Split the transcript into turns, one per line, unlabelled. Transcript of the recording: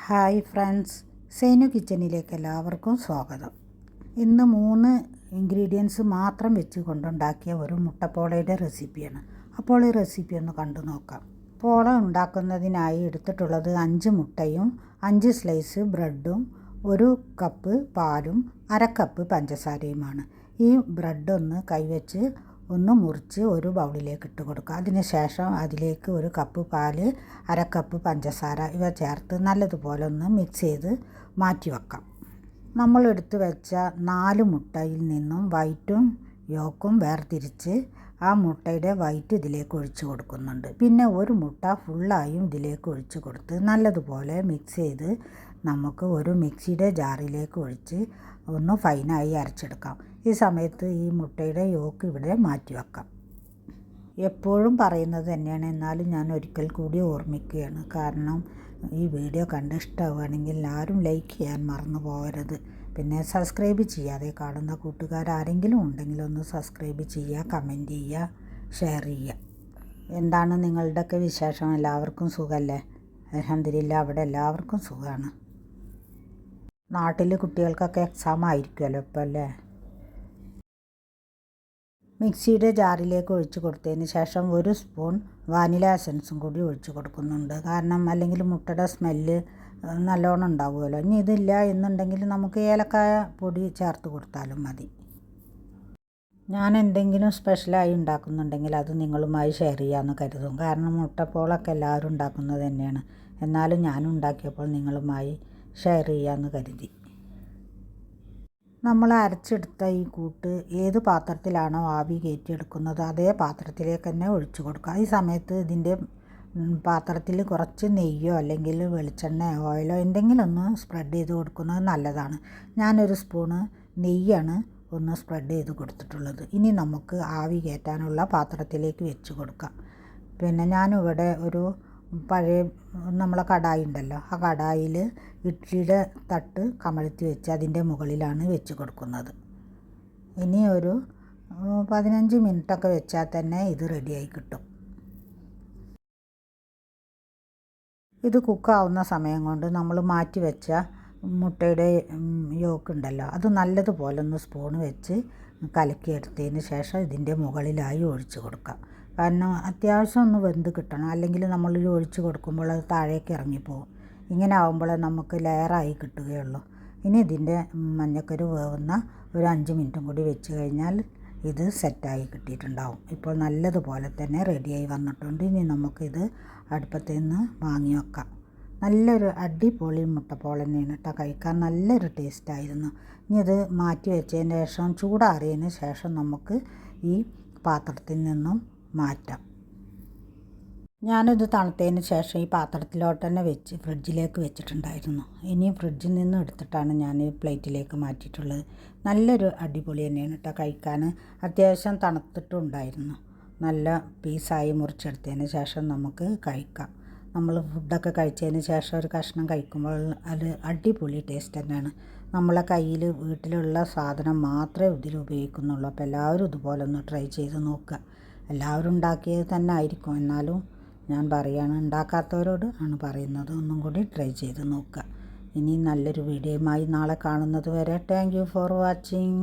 Hi friends, സേനു കിച്ചണിലേക്ക് എല്ലാവർക്കും സ്വാഗതം. ഇന്ന് 3 ഇൻഗ്രീഡിയൻസ് മാത്രം വെച്ച് കൊണ്ടുണ്ടാക്കിയ ഒരു മുട്ടപ്പോളയുടെ റെസിപ്പിയാണ്. അപ്പോൾ ഈ റെസിപ്പി ഒന്ന് കണ്ടു നോക്കാം. പോള ഉണ്ടാക്കുന്നതിനായി എടുത്തിട്ടുള്ളത് 5 മുട്ടയും 5 സ്ലൈസ് ബ്രെഡും 1 കപ്പ് പാലും 1/2 കപ്പ് പഞ്ചസാരയുമാണ്. ഈ ബ്രെഡ് ഒന്ന് കൈവച്ച് ഒന്ന് മുറിച്ച് ഒരു ബൗളിലേക്ക് ഇട്ട് കൊടുക്കുക. അതിനുശേഷം അതിലേക്ക് 1 കപ്പ് പാല്, 1/2 കപ്പ് പഞ്ചസാര ഇവ ചേർത്ത് നല്ലതുപോലെ ഒന്ന് മിക്സ് ചെയ്ത് മാറ്റി വെക്കാം. നമ്മൾ എടുത്തു വെച്ച 4 മുട്ടയിൽ നിന്നും വൈറ്റും യോക്കും വേർതിരിച്ച് ആ മുട്ടയുടെ വൈറ്റ് ഇതിലേക്ക് ഒഴിച്ചു കൊടുക്കുന്നുണ്ട്. പിന്നെ 1 മുട്ട ഫുള്ളായും ഇതിലേക്ക് ഒഴിച്ച് കൊടുത്ത് നല്ലതുപോലെ മിക്സ് ചെയ്ത് നമുക്ക് ഒരു മിക്സിയുടെ ജാറിലേക്ക് ഒഴിച്ച് ഒന്ന് ഫൈനായി അരച്ചെടുക്കാം. ഈ സമയത്ത് ഈ മുട്ടയുടെ യോക്ക് ഇവിടെ മാറ്റി വെക്കാം. എപ്പോഴും പറയുന്നത് തന്നെയാണ്, എന്നാലും ഞാൻ ഒരിക്കൽ കൂടി ഓർമ്മിക്കുകയാണ്. കാരണം ഈ വീഡിയോ കണ്ട് ഇഷ്ടമാവുകയാണെങ്കിൽ ആരും ലൈക്ക് ചെയ്യാൻ മറന്നു പോകരുത്. പിന്നെ സബ്സ്ക്രൈബ് ചെയ്യാതെ കാണുന്ന കൂട്ടുകാരാരെങ്കിലും ഉണ്ടെങ്കിൽ ഒന്ന് സബ്സ്ക്രൈബ് ചെയ്യുക, കമൻറ്റ് ചെയ്യുക, ഷെയർ ചെയ്യുക. എന്താണ് നിങ്ങളുടെയൊക്കെ വിശേഷം? എല്ലാവർക്കും സുഖമല്ലേ? അൽഹംദുലില്ലാ, അവിടെ എല്ലാവർക്കും സുഖമാണ്. നാട്ടിൽ കുട്ടികൾക്കൊക്കെ എക്സാം ആയിരിക്കുമല്ലോ ഇപ്പോൾ അല്ലേ. മിക്സിയുടെ ജാറിലേക്ക് ഒഴിച്ച് കൊടുത്തതിന് ശേഷം 1 സ്പൂൺ വാനില എസൻസും കൂടി ഒഴിച്ച് കൊടുക്കുന്നുണ്ട്. കാരണം അല്ലെങ്കിൽ മുട്ടയുടെ സ്മെല്ല് നല്ലോണം ഉണ്ടാവുമല്ലോ. ഇനി ഇതില്ല എന്നുണ്ടെങ്കിൽ നമുക്ക് ഏലക്കായ പൊടി ചേർത്ത് കൊടുത്താലും മതി. ഞാൻ എന്തെങ്കിലും സ്പെഷ്യലായി ഉണ്ടാക്കുന്നുണ്ടെങ്കിൽ അത് നിങ്ങളുമായി ഷെയർ ചെയ്യാമെന്ന് കരുതും. കാരണം മുട്ടപ്പോളൊക്കെ എല്ലാവരും ഉണ്ടാക്കുന്നത് തന്നെയാണ്. എന്നാലും ഞാൻ ഉണ്ടാക്കിയപ്പോൾ നിങ്ങളുമായി ഷെയർ ചെയ്യാമെന്ന് കരുതി. നമ്മൾ അരച്ചെടുത്ത ഈ കൂട്ട് ഏത് പാത്രത്തിലാണോ ആവി കയറ്റിയെടുക്കുന്നത് അതേ പാത്രത്തിലേക്ക് തന്നെ ഒഴിച്ചു കൊടുക്കുക. ഈ സമയത്ത് ഇതിൻ്റെ പാത്രത്തിൽ കുറച്ച് നെയ്യോ അല്ലെങ്കിൽ വെളിച്ചെണ്ണയോ ഓയിലോ എന്തെങ്കിലും ഒന്ന് സ്പ്രെഡ് ചെയ്ത് കൊടുക്കുന്നത് നല്ലതാണ്. ഞാനൊരു സ്പൂണ് നെയ്യാണ് ഒന്ന് സ്പ്രെഡ് ചെയ്ത് കൊടുത്തിട്ടുള്ളത്. ഇനി നമുക്ക് ആവി കയറ്റാനുള്ള പാത്രത്തിലേക്ക് വെച്ച് കൊടുക്കാം. പിന്നെ ഞാനിവിടെ ഒരു പഴയ നമ്മളെ കടായി ഉണ്ടല്ലോ, ആ കടായിൽ ഇഡ്ഡലിയുടെ തട്ട് കമഴ്ത്തി വെച്ച് അതിൻ്റെ മുകളിലാണ് വെച്ച് കൊടുക്കുന്നത്. ഇനി ഒരു 15 മിനിറ്റൊക്കെ വെച്ചാൽ തന്നെ ഇത് റെഡിയായി കിട്ടും. ഇത് കുക്കാവുന്ന സമയം കൊണ്ട് നമ്മൾ മാറ്റി വെച്ച മുട്ടയുടെ യോക്ക് ഉണ്ടല്ലോ, അത് നല്ലതുപോലെ ഒന്ന് സ്പൂൺ വെച്ച് കലക്കിയെടുത്തതിന് ശേഷം ഇതിൻ്റെ മുകളിലായി ഒഴിച്ച് കൊടുക്കാം. കാരണം അത്യാവശ്യം ഒന്ന് വെന്ത് കിട്ടണം, അല്ലെങ്കിൽ നമ്മൾ ഒഴിച്ച് കൊടുക്കുമ്പോൾ അത് താഴേക്ക് ഇറങ്ങിപ്പോവും. ഇങ്ങനെ ആകുമ്പോൾ നമുക്ക് ലെയറായി കിട്ടുകയുള്ളൂ. ഇനി ഇതിൻ്റെ മഞ്ഞക്കരു വേവുന്ന ഒരു 5 മിനിറ്റും കൂടി വെച്ച് കഴിഞ്ഞാൽ ഇത് സെറ്റായി കിട്ടിയിട്ടുണ്ടാവും. ഇപ്പോൾ നല്ലതുപോലെ തന്നെ റെഡിയായി വന്നിട്ടുണ്ട്. ഇനി നമുക്കിത് അടുപ്പത്തിൽ നിന്ന് വാങ്ങി വെക്കാം. നല്ലൊരു അടിപൊളി മുട്ടപ്പോള തന്നെയാണ് കേട്ടോ. കഴിക്കാൻ നല്ലൊരു ടേസ്റ്റായിരുന്നു. ഇനി ഇത് മാറ്റി വെച്ചതിന് ശേഷം ചൂടാറിയതിന് ശേഷം നമുക്ക് ഈ പാത്രത്തിൽ നിന്നും മാറ്റാം. ഞാനിത് തണുത്തതിന് ശേഷം ഈ പാത്രത്തിലോട്ട് തന്നെ വെച്ച് ഫ്രിഡ്ജിലേക്ക് വെച്ചിട്ടുണ്ടായിരുന്നു. ഇനി ഫ്രിഡ്ജിൽ നിന്ന് എടുത്തിട്ടാണ് ഞാൻ ഈ പ്ലേറ്റിലേക്ക് മാറ്റിയിട്ടുള്ളത്. നല്ലൊരു അടിപൊളി തന്നെയാണ് കേട്ടോ കഴിക്കാൻ. അത്യാവശ്യം തണുത്തിട്ടുണ്ടായിരുന്നു. നല്ല പീസായി മുറിച്ചെടുത്തതിന് ശേഷം നമുക്ക് കഴിക്കാം. നമ്മൾ ഫുഡൊക്കെ കഴിച്ചതിന് ശേഷം ഒരു കഷ്ണം കഴിക്കുമ്പോൾ അത് അടിപൊളി ടേസ്റ്റ് തന്നെയാണ്. നമ്മളെ കയ്യിൽ വീട്ടിലുള്ള സാധനം മാത്രമേ ഇതിൽ ഉപയോഗിക്കുന്നുള്ളൂ. അപ്പോൾ എല്ലാവരും ഇതുപോലെ ഒന്ന് ട്രൈ ചെയ്ത് നോക്കുക. എല്ലാവരും ഉണ്ടാക്കിയത് തന്നെ ആയിരിക്കും, എന്നാലും ഞാൻ പറയുകയാണ്, ഉണ്ടാക്കാത്തവരോട് ആണ് പറയുന്നത്. ഒന്നും കൂടി ട്രൈ ചെയ്ത് നോക്കുക. ഇനി നല്ലൊരു വീഡിയോയുമായി നാളെ കാണുന്നത് വരെ താങ്ക് യു ഫോർ വാച്ചിങ്.